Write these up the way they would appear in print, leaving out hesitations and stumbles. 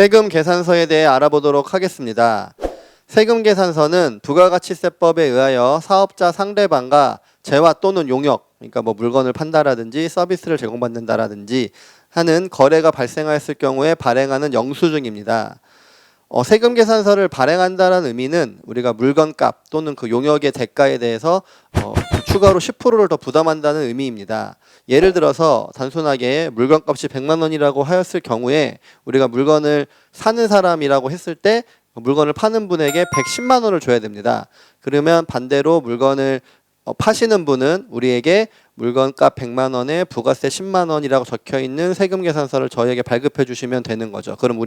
세금 계산서에 대해 알아보도록 하겠습니다. 세금 계산서는 부가가치세법에 의하여 사업자 상대방과 재화 또는 용역, 그러니까 뭐 물건을 판다라든지 서비스를 제공받는다라든지 하는 거래가 발생하였을 경우에 발행하는 영수증입니다. 세금 계산서를 발행한다는 의미는 우리가 물건값 또는 그 용역의 대가에 대해서 추가로 10%를 더 부담한다는 의미입니다. 예를 들어서 단순하게 물건값이 100만 원이라고 하였을 경우에 우리가 물건을 사는 사람이라고 했을 때 물건을 파는 분에게 110만 원을 줘야 됩니다. 그러면 반대로 물건을 파시는 분은 우리에게 물건값 100만 원에 부가세 10만 원이라고 적혀 있는 세금 계산서를 저희에게 발급해 주시면 되는 거죠. 그럼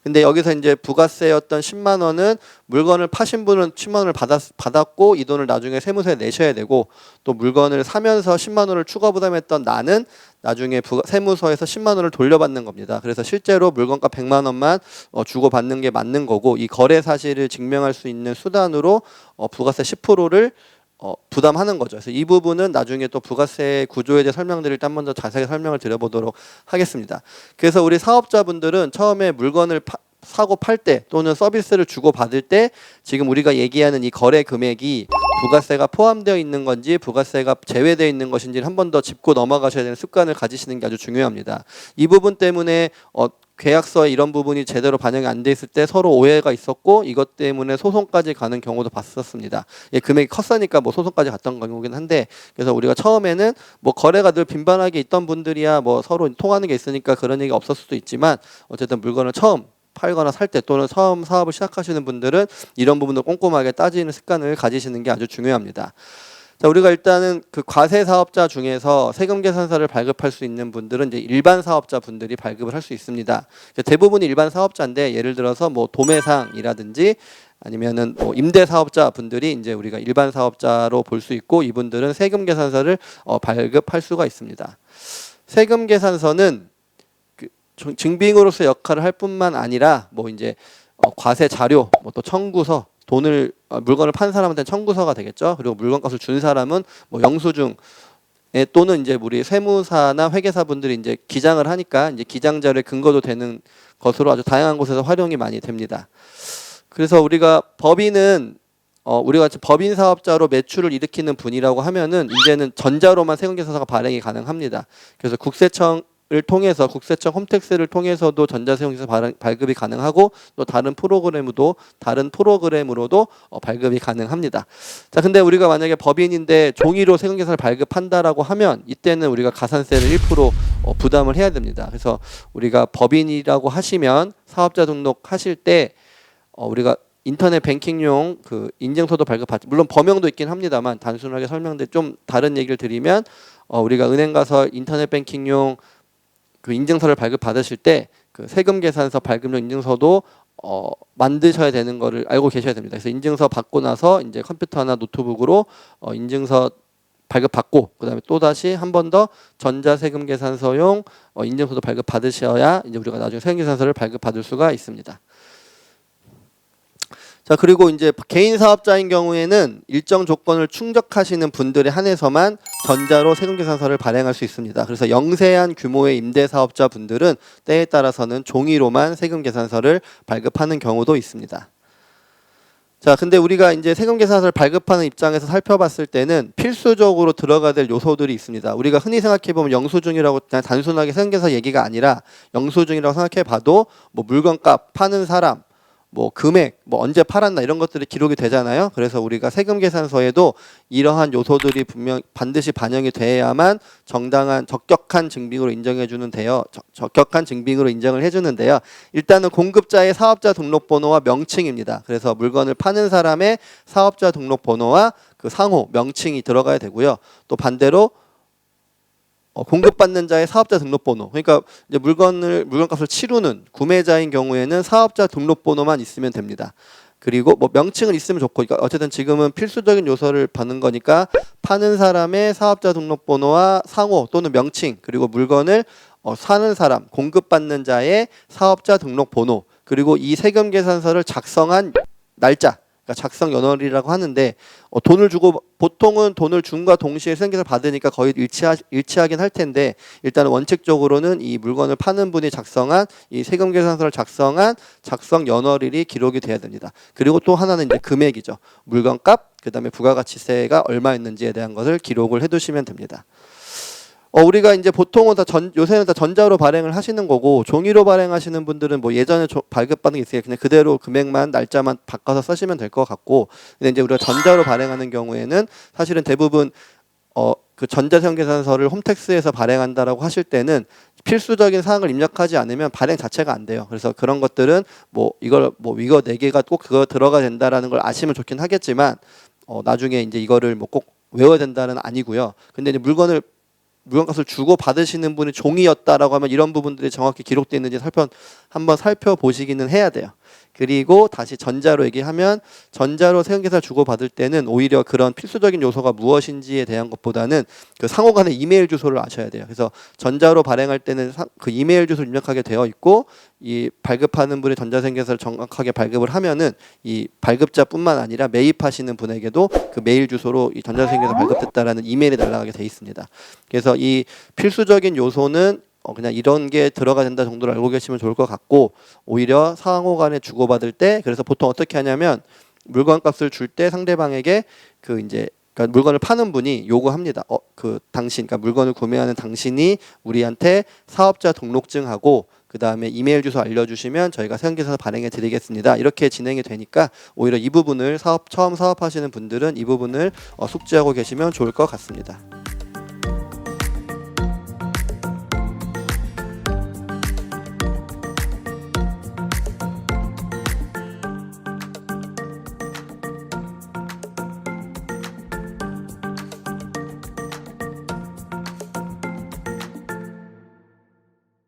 근데 여기서 이제 부가세였던 10만 원은 물건을 파신 분은 10만 원을 받았고 이 돈을 나중에 세무서에 내셔야 되고, 또 물건을 사면서 10만 원을 추가 부담했던 나는 나중에 세무서에서 10만 원을 돌려받는 겁니다. 그래서 실제로 물건값 100만 원만 주고받는 게 맞는 거고, 이 거래 사실을 증명할 수 있는 수단으로 부가세 10%를 부담하는 거죠. 그래서 이 부분은 나중에 또 부가세 구조에 대해 설명드릴 때 한 번 더 자세하게 설명을 드려보도록 하겠습니다. 그래서 우리 사업자분들은 처음에 물건을 사고 팔 때 또는 서비스를 주고 받을 때 지금 우리가 얘기하는 이 거래 금액이 부가세가 포함되어 있는 건지 부가세가 제외되어 있는 것인지를 한 번 더 짚고 넘어가셔야 되는 습관을 가지시는 게 아주 중요합니다. 이 부분 때문에 계약서에 이런 부분이 제대로 반영이 안 돼 있을 때 서로 오해가 있었고, 이것 때문에 소송까지 가는 경우도 봤었습니다. 금액이 컸으니까 뭐 소송까지 갔던 경우긴 한데, 그래서 우리가 처음에는 뭐 거래가 늘 빈번하게 있던 분들이야 뭐 서로 통하는 게 있으니까 그런 얘기가 없을 수도 있지만, 어쨌든 물건을 처음 팔거나 살 때 또는 처음 사업을 시작하시는 분들은 이런 부분도 꼼꼼하게 따지는 습관을 가지시는 게 아주 중요합니다. 자, 우리가 일단은 그 과세 사업자 중에서 세금 계산서를 발급할 수 있는 분들은 이제 일반 사업자 분들이 발급을 할 수 있습니다. 대부분이 일반 사업자인데, 예를 들어서 뭐 도매상이라든지 아니면은 뭐 임대 사업자 분들이 이제 우리가 일반 사업자로 볼 수 있고, 이분들은 세금 계산서를 발급할 수가 있습니다. 세금 계산서는 그 증빙으로서 역할을 할 뿐만 아니라 뭐 이제 과세 자료, 뭐 또 청구서, 물건을 판 사람한테는 청구서가 되겠죠. 그리고 물건값을 준 사람은 뭐 영수증 또는 이제 우리 세무사나 회계사 분들이 이제 기장을 하니까 이제 기장 자료의 근거도 되는 것으로 아주 다양한 곳에서 활용이 많이 됩니다. 그래서 우리가 법인은 우리가 법인 사업자로 매출을 일으키는 분이라고 하면은 이제는 전자로만 세금계산서가 발행이 가능합니다. 그래서 국세청 홈택스를 통해서도 전자세금계산서 발급이 가능하고, 또 다른 프로그램으로도 발급이 가능합니다. 자, 근데 우리가 만약에 법인인데 종이로 세금계산서를 발급한다라고 하면 이때는 우리가 가산세를 1% 부담을 해야 됩니다. 그래서 우리가 법인이라고 하시면 사업자 등록하실 때 우리가 인터넷 뱅킹용 그 인증서도 물론 범용도 있긴 합니다만, 단순하게 설명드릴 좀 다른 얘기를 드리면 우리가 은행 가서 인터넷 뱅킹용 그 인증서를 발급받으실 때 그 세금 계산서 발급용 인증서도 만드셔야 되는 거를 알고 계셔야 됩니다. 그래서 인증서 받고 나서 이제 컴퓨터나 노트북으로 인증서 발급받고, 그다음에 또 다시 한 번 더 전자세금 계산서용 인증서도 발급받으셔야 이제 우리가 나중에 세금 계산서를 발급받을 수가 있습니다. 자, 그리고 이제 개인 사업자인 경우에는 일정 조건을 충족하시는 분들에 한해서만 전자로 세금계산서를 발행할 수 있습니다. 그래서 영세한 규모의 임대 사업자 분들은 때에 따라서는 종이로만 세금계산서를 발급하는 경우도 있습니다. 자, 근데 우리가 이제 세금계산서를 발급하는 입장에서 살펴봤을 때는 필수적으로 들어가야 될 요소들이 있습니다. 우리가 흔히 생각해보면 영수증이라고 그냥 단순하게 세금계산서 얘기가 아니라, 영수증이라고 생각해봐도 뭐 물건값, 파는 사람, 뭐 금액, 뭐 언제 팔았나 이런 것들이 기록이 되잖아요. 그래서 우리가 세금 계산서에도 이러한 요소들이 반드시 반영이 돼야만 적격한 증빙으로 인정해 주는데요. 적격한 증빙으로 인정을 해 주는데요. 일단은 공급자의 사업자 등록번호와 명칭입니다. 그래서 물건을 파는 사람의 사업자 등록번호와 그 상호, 명칭이 들어가야 되고요. 또 반대로 공급받는 자의 사업자 등록번호, 그러니까 이제 물건값을 치르는 구매자인 경우에는 사업자 등록번호만 있으면 됩니다. 그리고 뭐 명칭은 있으면 좋고, 그러니까 어쨌든 지금은 필수적인 요소를 받는 거니까 파는 사람의 사업자 등록번호와 상호 또는 명칭, 그리고 물건을 사는 사람, 공급받는 자의 사업자 등록번호, 그리고 이 세금 계산서를 작성한 날짜, 그러니까 작성 연월이라고 하는데 돈을 주고 보통은 돈을 준과 동시에 세금계산을 받으니까 거의 일치하긴 할 텐데 일단은 원칙적으로는 이 물건을 파는 분이 작성한 이 세금계산서를 작성한 작성 연월일이 기록이 돼야 됩니다. 그리고 또 하나는 이제 금액이죠. 물건값 그다음에 부가가치세가 얼마였는지에 대한 것을 기록을 해두시면 됩니다. 우리가 이제 보통은 요새는 다 전자로 발행을 하시는 거고 종이로 발행하시는 분들은 뭐 예전에 발급받은 게 있으니까 그냥 그대로 금액만 날짜만 바꿔서 쓰시면 될 것 같고 근데 이제 우리가 전자로 발행하는 경우에는 사실은 대부분 그 전자세금계산서를 홈택스에서 발행한다라고 하실 때는 필수적인 사항을 입력하지 않으면 발행 자체가 안 돼요. 그래서 그런 것들은 뭐 이거 4개가 꼭 그거 들어가야 된다라는 걸 아시면 좋긴 하겠지만 나중에 이제 이거를 뭐 꼭 외워야 된다는 아니고요. 근데 이제 물건값을 주고 받으시는 분이 종이였다라고 하면 이런 부분들이 정확히 기록되어 있는지 한번 살펴보시기는 해야 돼요. 그리고 다시 전자로 얘기하면 전자로 세금계산을 주고받을 때는 오히려 그런 필수적인 요소가 무엇인지에 대한 것보다는 그 상호 간의 이메일 주소를 아셔야 돼요. 그래서 전자로 발행할 때는 그 이메일 주소를 입력하게 되어 있고 이 발급하는 분이 전자세금계산을 정확하게 발급을 하면은 이 발급자뿐만 아니라 매입하시는 분에게도 그 메일 주소로 이 전자세금계산 발급됐다라는 이메일이 날아가게 돼 있습니다. 그래서 이 필수적인 요소는 그냥 이런 게 들어가야 된다 정도로 알고 계시면 좋을 것 같고 오히려 상호 간에 주고받을 때 그래서 보통 어떻게 하냐면 물건값을 줄 때 상대방에게 그 이제 그러니까 물건을 파는 분이 요구합니다. 그러니까 물건을 구매하는 당신이 우리한테 사업자 등록증하고 그 다음에 이메일 주소 알려주시면 저희가 세금계산서 발행해 드리겠습니다. 이렇게 진행이 되니까 오히려 이 부분을 처음 사업하시는 분들은 이 부분을 숙지하고 계시면 좋을 것 같습니다.